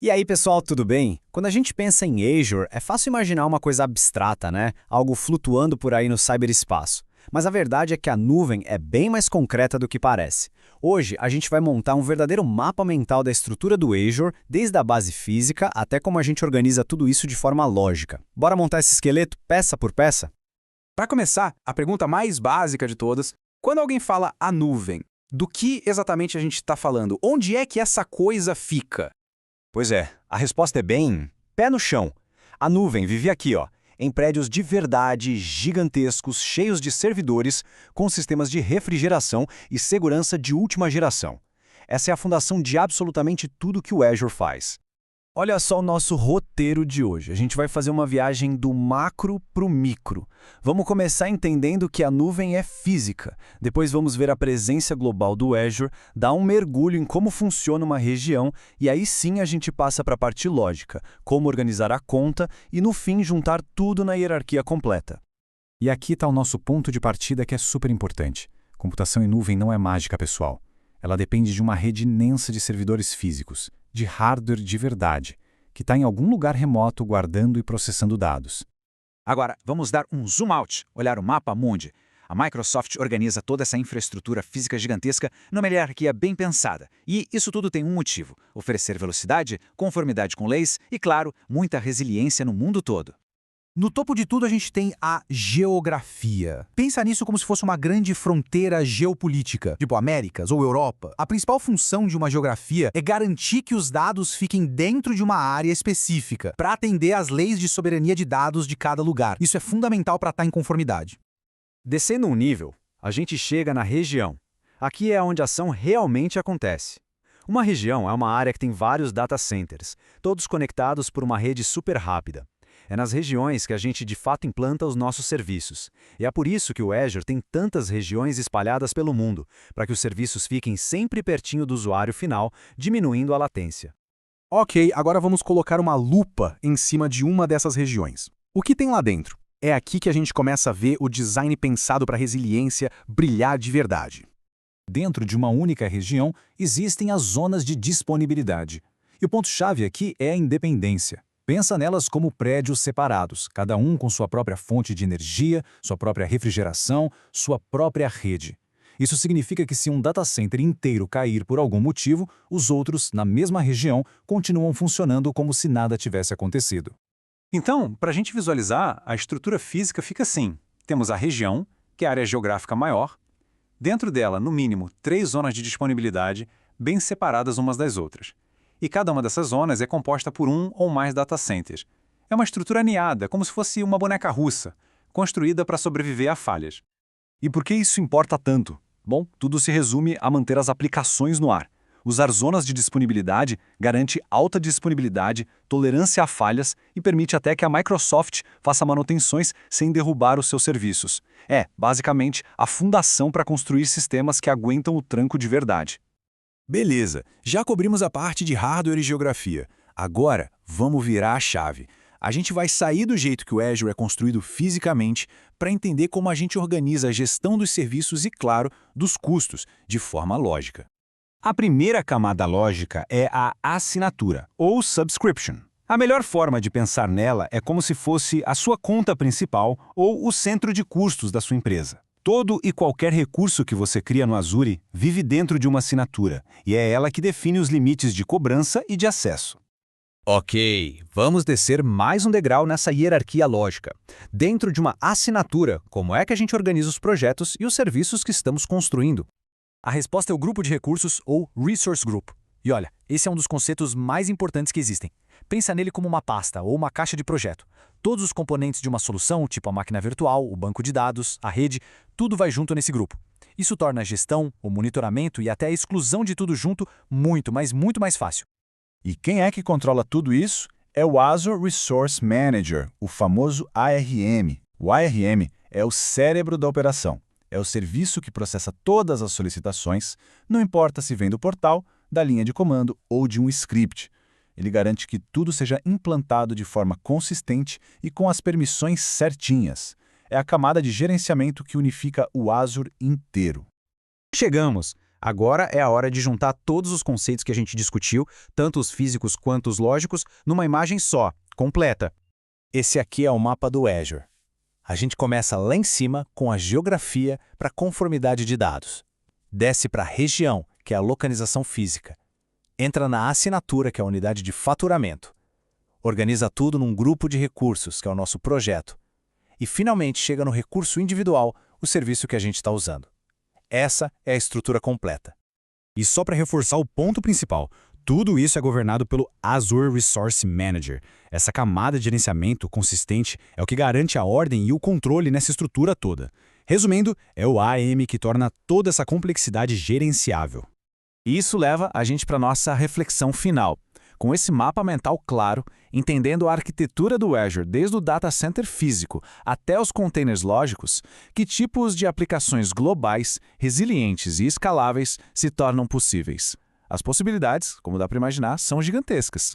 E aí, pessoal, tudo bem? Quando a gente pensa em Azure, é fácil imaginar uma coisa abstrata, né? Algo flutuando por aí no cyberespaço. Mas a verdade é que a nuvem é bem mais concreta do que parece. Hoje, a gente vai montar um verdadeiro mapa mental da estrutura do Azure, desde a base física até como a gente organiza tudo isso de forma lógica. Bora montar esse esqueleto peça por peça? Para começar, a pergunta mais básica de todas, quando alguém fala a nuvem, do que exatamente a gente está falando? Onde é que essa coisa fica? Pois é, a resposta é bem pé no chão. A nuvem vive aqui, ó, em prédios de verdade, gigantescos, cheios de servidores, com sistemas de refrigeração e segurança de última geração. Essa é a fundação de absolutamente tudo que o Azure faz. Olha só o nosso roteiro de hoje. A gente vai fazer uma viagem do macro para o micro. Vamos começar entendendo que a nuvem é física. Depois vamos ver a presença global do Azure, dar um mergulho em como funciona uma região e aí sim a gente passa para a parte lógica, como organizar a conta e no fim juntar tudo na hierarquia completa. E aqui está o nosso ponto de partida que é super importante. Computação em nuvem não é mágica, pessoal. Ela depende de uma rede imensa de servidores físicos, de hardware de verdade, que está em algum lugar remoto guardando e processando dados. Agora, vamos dar um zoom out, olhar o mapa mundi. A Microsoft organiza toda essa infraestrutura física gigantesca numa hierarquia bem pensada. E isso tudo tem um motivo: oferecer velocidade, conformidade com leis e, claro, muita resiliência no mundo todo. No topo de tudo, a gente tem a geografia. Pensa nisso como se fosse uma grande fronteira geopolítica, tipo Américas ou Europa. A principal função de uma geografia é garantir que os dados fiquem dentro de uma área específica, para atender às leis de soberania de dados de cada lugar. Isso é fundamental para estar em conformidade. Descendo um nível, a gente chega na região. Aqui é onde a ação realmente acontece. Uma região é uma área que tem vários data centers, todos conectados por uma rede super rápida. É nas regiões que a gente de fato implanta os nossos serviços. E é por isso que o Azure tem tantas regiões espalhadas pelo mundo, para que os serviços fiquem sempre pertinho do usuário final, diminuindo a latência. Ok, agora vamos colocar uma lupa em cima de uma dessas regiões. O que tem lá dentro? É aqui que a gente começa a ver o design pensado para resiliência brilhar de verdade. Dentro de uma única região, existem as zonas de disponibilidade. E o ponto-chave aqui é a independência. Pensa nelas como prédios separados, cada um com sua própria fonte de energia, sua própria refrigeração, sua própria rede. Isso significa que se um data center inteiro cair por algum motivo, os outros, na mesma região, continuam funcionando como se nada tivesse acontecido. Então, para a gente visualizar, a estrutura física fica assim. Temos a região, que é a área geográfica maior. Dentro dela, no mínimo, 3 zonas de disponibilidade, bem separadas umas das outras. E cada uma dessas zonas é composta por um ou mais data centers. É uma estrutura aninhada, como se fosse uma boneca russa, construída para sobreviver a falhas. E por que isso importa tanto? Bom, tudo se resume a manter as aplicações no ar. Usar zonas de disponibilidade garante alta disponibilidade, tolerância a falhas e permite até que a Microsoft faça manutenções sem derrubar os seus serviços. É, basicamente, a fundação para construir sistemas que aguentam o tranco de verdade. Beleza, já cobrimos a parte de hardware e geografia. Agora, vamos virar a chave. A gente vai sair do jeito que o Azure é construído fisicamente para entender como a gente organiza a gestão dos serviços e, claro, dos custos, de forma lógica. A primeira camada lógica é a assinatura, ou subscription. A melhor forma de pensar nela é como se fosse a sua conta principal ou o centro de custos da sua empresa. Todo e qualquer recurso que você cria no Azure vive dentro de uma assinatura, e é ela que define os limites de cobrança e de acesso. Ok, vamos descer mais um degrau nessa hierarquia lógica. Dentro de uma assinatura, como é que a gente organiza os projetos e os serviços que estamos construindo? A resposta é o grupo de recursos ou Resource Group. E olha, esse é um dos conceitos mais importantes que existem. Pensa nele como uma pasta ou uma caixa de projeto. Todos os componentes de uma solução, tipo a máquina virtual, o banco de dados, a rede, tudo vai junto nesse grupo. Isso torna a gestão, o monitoramento e até a exclusão de tudo junto muito, mas muito mais fácil. E quem é que controla tudo isso? É o Azure Resource Manager, o famoso ARM. O ARM é o cérebro da operação. É o serviço que processa todas as solicitações, não importa se vem do portal, da linha de comando ou de um script. Ele garante que tudo seja implantado de forma consistente e com as permissões certinhas. É a camada de gerenciamento que unifica o Azure inteiro. Chegamos! Agora é a hora de juntar todos os conceitos que a gente discutiu, tanto os físicos quanto os lógicos, numa imagem só, completa. Esse aqui é o mapa do Azure. A gente começa lá em cima com a geografia para conformidade de dados. Desce para a região, que é a localização física. Entra na assinatura, que é a unidade de faturamento. Organiza tudo num grupo de recursos, que é o nosso projeto. E finalmente chega no recurso individual, o serviço que a gente está usando. Essa é a estrutura completa. E só para reforçar o ponto principal, tudo isso é governado pelo Azure Resource Manager. Essa camada de gerenciamento consistente é o que garante a ordem e o controle nessa estrutura toda. Resumindo, é o AAM que torna toda essa complexidade gerenciável. E isso leva a gente para nossa reflexão final. Com esse mapa mental claro, entendendo a arquitetura do Azure desde o data center físico até os containers lógicos, que tipos de aplicações globais, resilientes e escaláveis se tornam possíveis? As possibilidades, como dá para imaginar, são gigantescas.